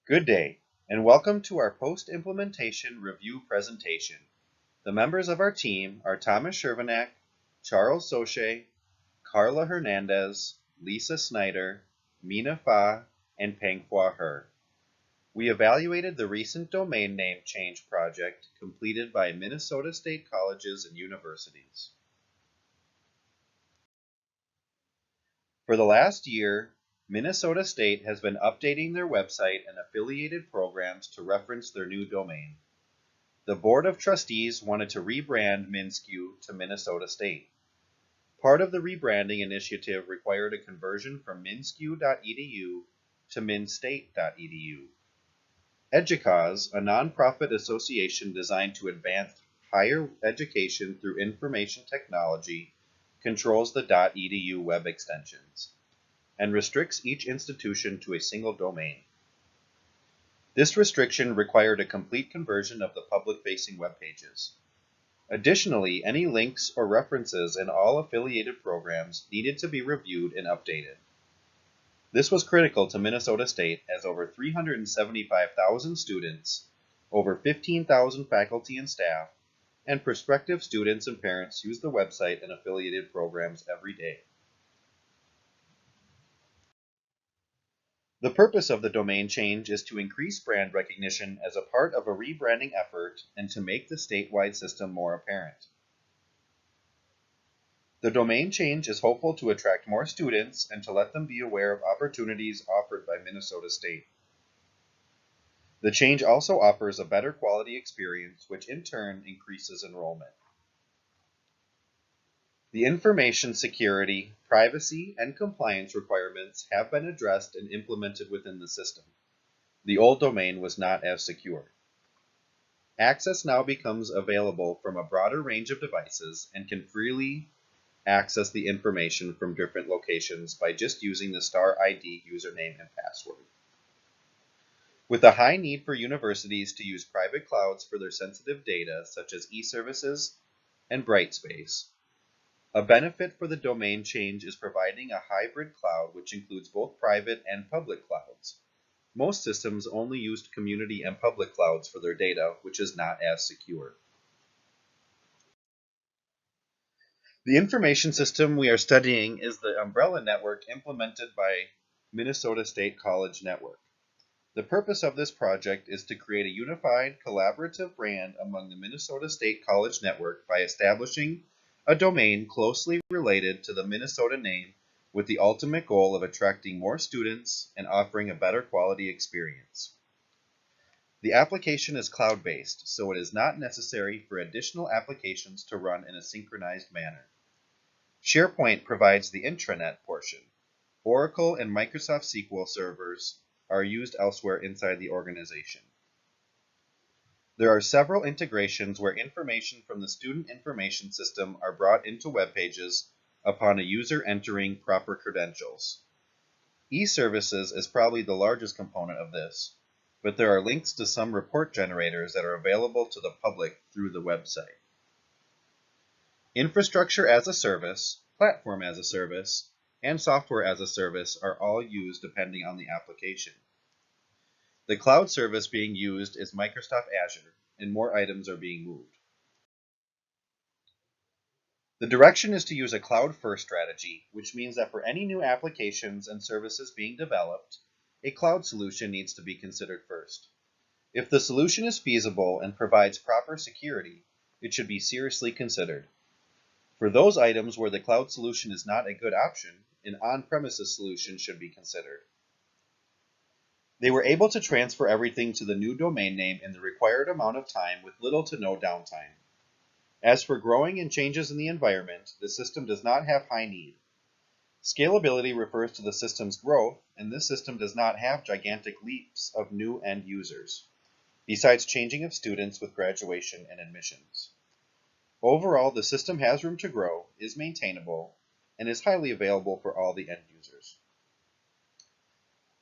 Good day, and welcome to our post-implementation review presentation. The members of our team are Thomas Shervanak, Charles Soche, Carla Hernandez, Lisa Snyder, Mina Fa, and Penghua He. We evaluated the recent domain name change project completed by Minnesota State Colleges and Universities. For the last year, Minnesota State has been updating their website and affiliated programs to reference their new domain. The Board of Trustees wanted to rebrand MnSCU to Minnesota State. Part of the rebranding initiative required a conversion from minscu.edu to minstate.edu. EDUCAUSE, a nonprofit association designed to advance higher education through information technology, controls the .edu web extensions and restricts each institution to a single domain. This restriction required a complete conversion of the public-facing web pages. Additionally, any links or references in all affiliated programs needed to be reviewed and updated. This was critical to Minnesota State as over 375,000 students, over 15,000 faculty and staff, and prospective students and parents use the website and affiliated programs every day. The purpose of the domain change is to increase brand recognition as a part of a rebranding effort and to make the statewide system more apparent. The domain change is hopeful to attract more students and to let them be aware of opportunities offered by Minnesota State. The change also offers a better quality experience, which in turn increases enrollment. The information security, privacy, and compliance requirements have been addressed and implemented within the system. The old domain was not as secure. Access now becomes available from a broader range of devices and can freely access the information from different locations by just using the star ID username and password. With a high need for universities to use private clouds for their sensitive data, such as e-services and Brightspace, a benefit for the domain change is providing a hybrid cloud which includes both private and public clouds. Most systems only used community and public clouds for their data, which is not as secure. The information system we are studying is the umbrella network implemented by Minnesota State College Network. The purpose of this project is to create a unified, collaborative brand among the Minnesota State College Network by establishing a domain closely related to the Minnesota name with the ultimate goal of attracting more students and offering a better quality experience. The application is cloud-based, so it is not necessary for additional applications to run in a synchronized manner. SharePoint provides the intranet portion. Oracle and Microsoft SQL servers are used elsewhere inside the organization. There are several integrations where information from the student information system are brought into web pages upon a user entering proper credentials. E-services is probably the largest component of this, but there are links to some report generators that are available to the public through the website. Infrastructure as a service, platform as a service, and software as a service are all used depending on the application. The cloud service being used is Microsoft Azure, and more items are being moved. The direction is to use a cloud-first strategy, which means that for any new applications and services being developed, a cloud solution needs to be considered first. If the solution is feasible and provides proper security, it should be seriously considered. For those items where the cloud solution is not a good option, an on-premises solution should be considered. They were able to transfer everything to the new domain name in the required amount of time with little to no downtime. As for growing and changes in the environment, the system does not have high need. Scalability refers to the system's growth, and this system does not have gigantic leaps of new end users, besides changing of students with graduation and admissions. Overall, the system has room to grow, is maintainable, and is highly available for all the end users.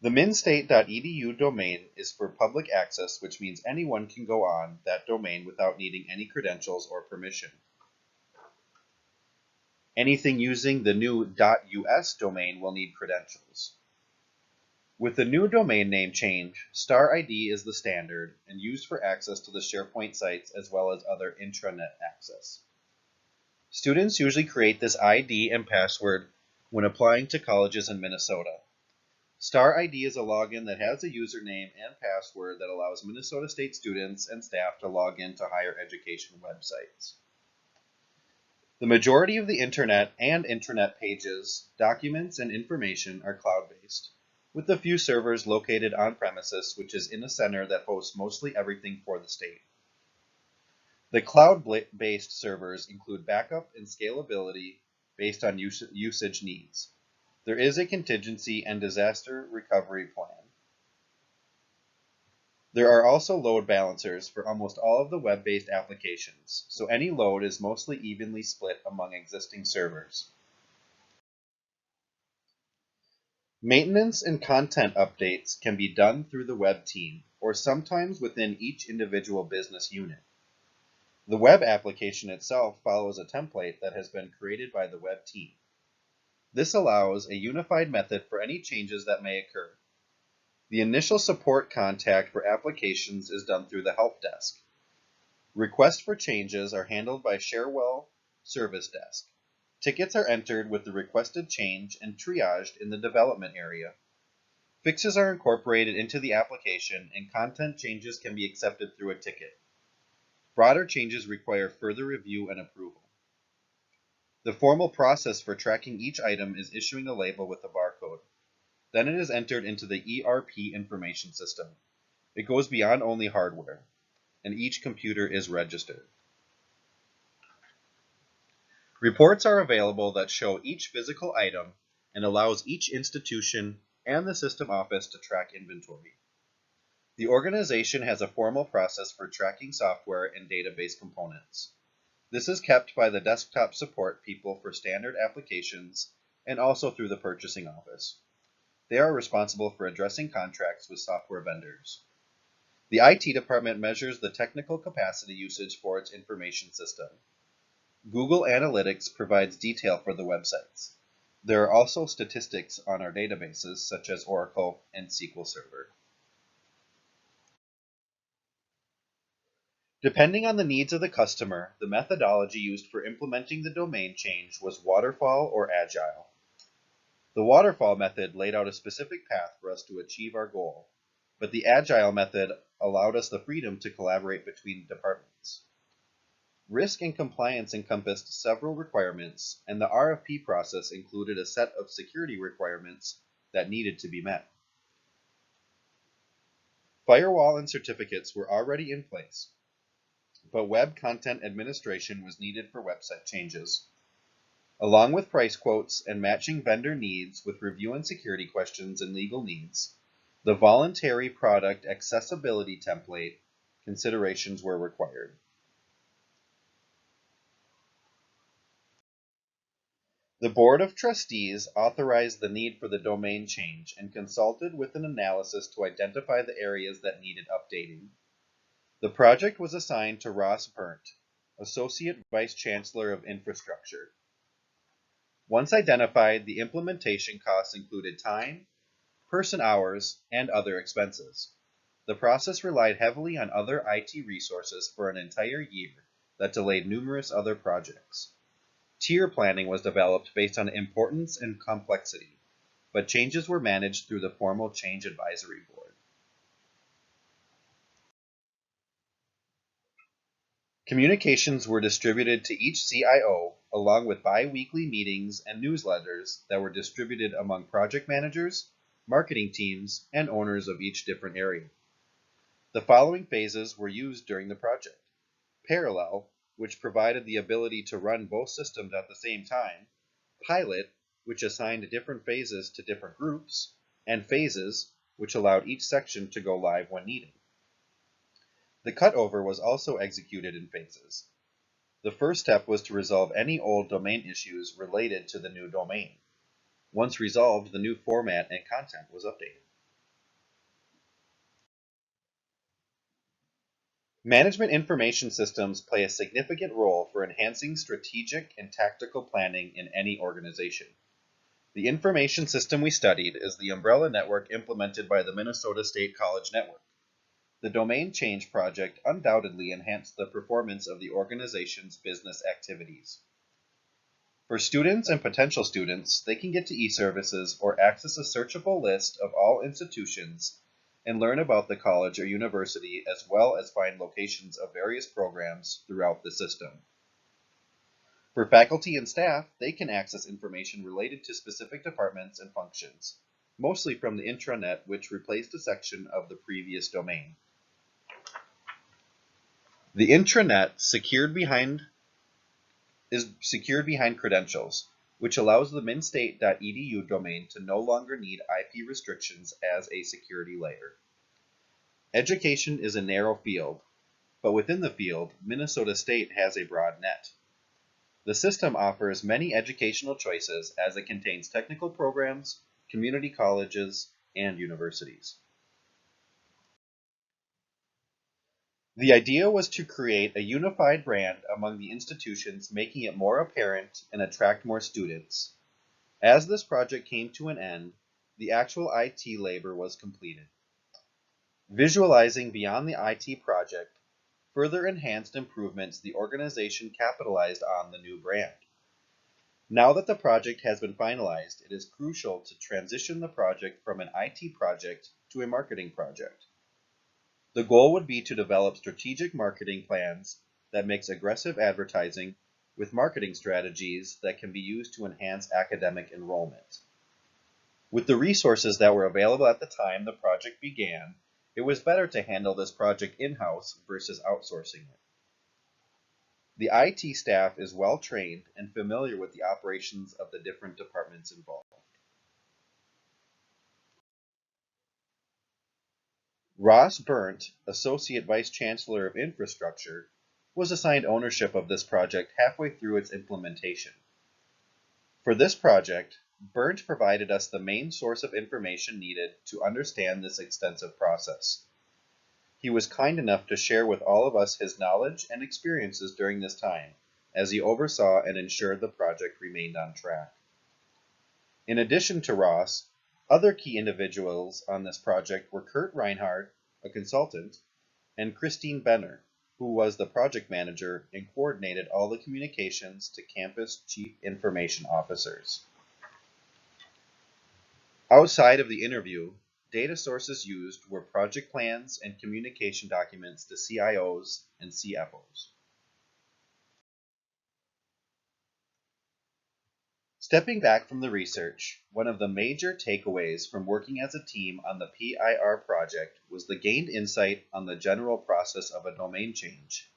The minstate.edu domain is for public access, which means anyone can go on that domain without needing any credentials or permission. Anything using the new .us domain will need credentials. With the new domain name change, Star ID is the standard and used for access to the SharePoint sites as well as other intranet access. Students usually create this ID and password when applying to colleges in Minnesota. Star ID is a login that has a username and password that allows Minnesota State students and staff to log into higher education websites. The majority of the internet and intranet pages, documents, and information are cloud-based, with a few servers located on premises, which is in a center that hosts mostly everything for the state. The cloud-based servers include backup and scalability based on usage needs. There is a contingency and disaster recovery plan. There are also load balancers for almost all of the web-based applications, so any load is mostly evenly split among existing servers. Maintenance and content updates can be done through the web team, or sometimes within each individual business unit. The web application itself follows a template that has been created by the web team. This allows a unified method for any changes that may occur. The initial support contact for applications is done through the help desk. Requests for changes are handled by Sharewell Service Desk. Tickets are entered with the requested change and triaged in the development area. Fixes are incorporated into the application and content changes can be accepted through a ticket. Broader changes require further review and approval. The formal process for tracking each item is issuing a label with a barcode. Then it is entered into the ERP information system. It goes beyond only hardware, and each computer is registered. Reports are available that show each physical item and allows each institution and the system office to track inventory. The organization has a formal process for tracking software and database components. This is kept by the desktop support people for standard applications and also through the purchasing office. They are responsible for addressing contracts with software vendors. The IT department measures the technical capacity usage for its information system. Google Analytics provides detail for the websites. There are also statistics on our databases such as Oracle and SQL Server. Depending on the needs of the customer, the methodology used for implementing the domain change was waterfall or agile. The waterfall method laid out a specific path for us to achieve our goal, but the agile method allowed us the freedom to collaborate between departments. Risk and compliance encompassed several requirements, and the RFP process included a set of security requirements that needed to be met. Firewall and certificates were already in place, but web content administration was needed for website changes. Along with price quotes and matching vendor needs with review and security questions and legal needs, the voluntary product accessibility template considerations were required. The Board of Trustees authorized the need for the domain change and consulted with an analysis to identify the areas that needed updating. The project was assigned to Ross Burnt, Associate Vice Chancellor of Infrastructure. Once identified, the implementation costs included time, person hours, and other expenses. The process relied heavily on other IT resources for an entire year that delayed numerous other projects. Tier planning was developed based on importance and complexity, but changes were managed through the formal Change Advisory Board. Communications were distributed to each CIO, along with bi-weekly meetings and newsletters that were distributed among project managers, marketing teams, and owners of each different area. The following phases were used during the project: Parallel, which provided the ability to run both systems at the same time; Pilot, which assigned different phases to different groups; and Phases, which allowed each section to go live when needed. The cutover was also executed in phases. The first step was to resolve any old domain issues related to the new domain. Once resolved, the new format and content was updated. Management information systems play a significant role for enhancing strategic and tactical planning in any organization. The information system we studied is the umbrella network implemented by the Minnesota State College Network. The domain change project undoubtedly enhanced the performance of the organization's business activities. For students and potential students, they can get to e-services or access a searchable list of all institutions and learn about the college or university, as well as find locations of various programs throughout the system. For faculty and staff, they can access information related to specific departments and functions, mostly from the intranet, which replaced a section of the previous domain. The intranet is secured behind credentials, which allows the minstate.edu domain to no longer need IP restrictions as a security layer. Education is a narrow field, but within the field, Minnesota State has a broad net. The system offers many educational choices as it contains technical programs, community colleges, and universities. The idea was to create a unified brand among the institutions, making it more apparent and attract more students. As this project came to an end, the actual IT labor was completed. Visualizing beyond the IT project further enhanced improvements the organization capitalized on the new brand. Now that the project has been finalized, it is crucial to transition the project from an IT project to a marketing project. The goal would be to develop strategic marketing plans that mix aggressive advertising with marketing strategies that can be used to enhance academic enrollment. With the resources that were available at the time the project began, it was better to handle this project in-house versus outsourcing it. The IT staff is well trained and familiar with the operations of the different departments involved. Ross Berndt, Associate Vice Chancellor of Infrastructure, was assigned ownership of this project halfway through its implementation. For this project, Berndt provided us the main source of information needed to understand this extensive process. He was kind enough to share with all of us his knowledge and experiences during this time, as he oversaw and ensured the project remained on track. In addition to Ross, other key individuals on this project were Kurt Reinhardt, a consultant, and Christine Benner, who was the project manager and coordinated all the communications to campus chief information officers. Outside of the interview, data sources used were project plans and communication documents to CIOs and CFOs. Stepping back from the research, one of the major takeaways from working as a team on the PIR project was the gained insight on the general process of a domain change.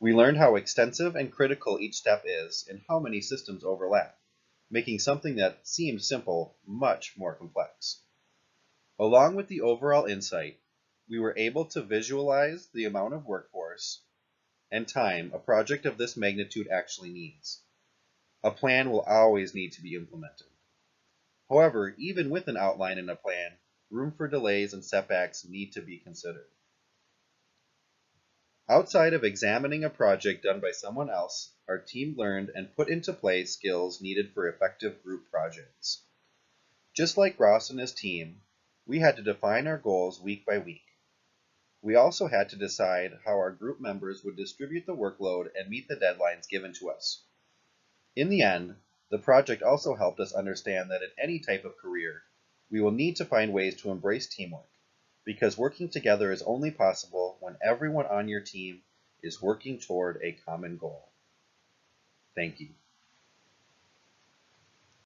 We learned how extensive and critical each step is and how many systems overlap, making something that seemed simple much more complex. Along with the overall insight, we were able to visualize the amount of workforce and time a project of this magnitude actually needs. A plan will always need to be implemented. However, even with an outline and a plan, room for delays and setbacks need to be considered. Outside of examining a project done by someone else, our team learned and put into play skills needed for effective group projects. Just like Ross and his team, we had to define our goals week by week. We also had to decide how our group members would distribute the workload and meet the deadlines given to us. In the end, the project also helped us understand that in any type of career, we will need to find ways to embrace teamwork, because working together is only possible when everyone on your team is working toward a common goal. Thank you.